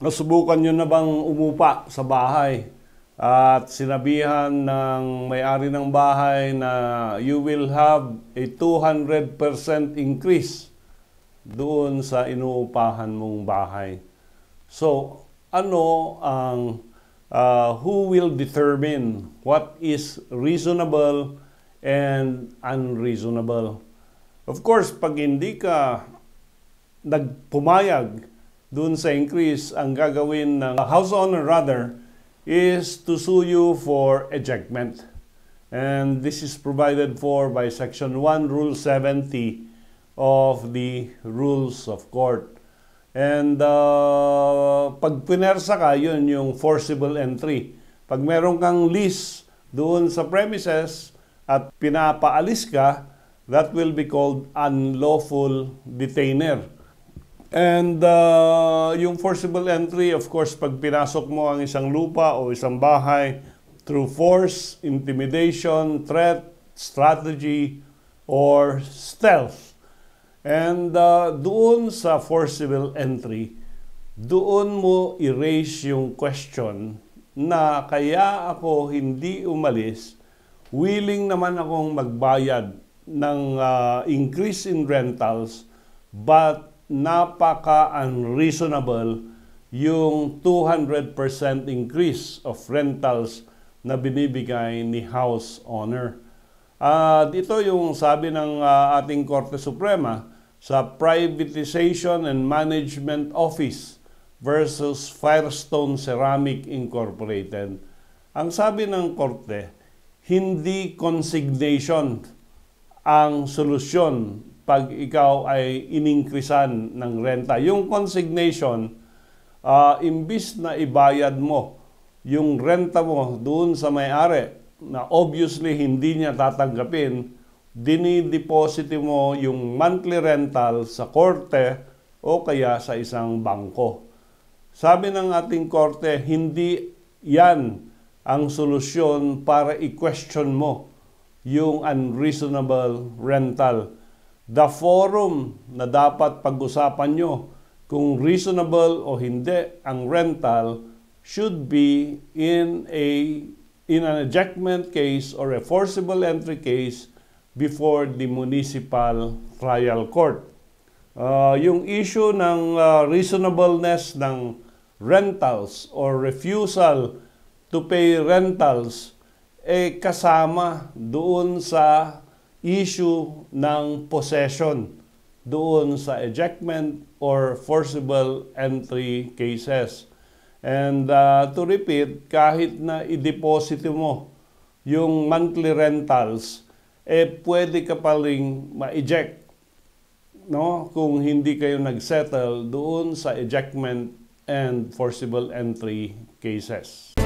Nasubukan nyo na bang umupa sa bahay at sinabihan ng may-ari ng bahay na you will have a 200% increase doon sa inuupahan mong bahay? So, ano ang who will determine what is reasonable and unreasonable? Of course, pag hindi ka nagpumayag doon sa increase, ang gagawin ng house owner rather is to sue you for ejectment. And this is provided for by Section 1, Rule 70 of the Rules of Court. And pag pinersa ka, yun yung forcible entry. Pag meron kang lease doon sa premises at pinapaalis ka, that will be called unlawful detainer. And yung forcible entry, of course, pag pinasok mo ang isang lupa o isang bahay through force, intimidation, threat, strategy, or stealth. And doon sa forcible entry, doon mo i-raise yung question na kaya ako hindi umalis, willing naman akong magbayad ng increase in rentals, but napaka-unreasonable yung 200% increase of rentals na binibigay ni house owner. Dito yung sabi ng ating Korte Suprema sa Privatization and Management Office versus Firestone Ceramic Incorporated. Ang sabi ng Korte, hindi consignation ang solusyon pag ikaw ay iningkrisan ng renta. Yung consignation, imbis na ibayad mo yung renta mo doon sa may-ari, na obviously hindi niya tatanggapin, dinideposito mo yung monthly rental sa korte o kaya sa isang bangko. Sabi ng ating korte, hindi yan ang solusyon para i-question mo yung unreasonable rental. The forum na dapat pag-usapan nyo kung reasonable o hindi ang rental should be in an ejectment case or a forcible entry case before the municipal trial court. Yung issue ng reasonableness ng rentals or refusal to pay rentals kasama doon sa issue ng possession doon sa ejectment or forcible entry cases. And to repeat, kahit na i-deposito mo yung monthly rentals, pwede ka pa ring ma-eject, no? Kung hindi kayo nag-settle doon sa ejectment and forcible entry cases.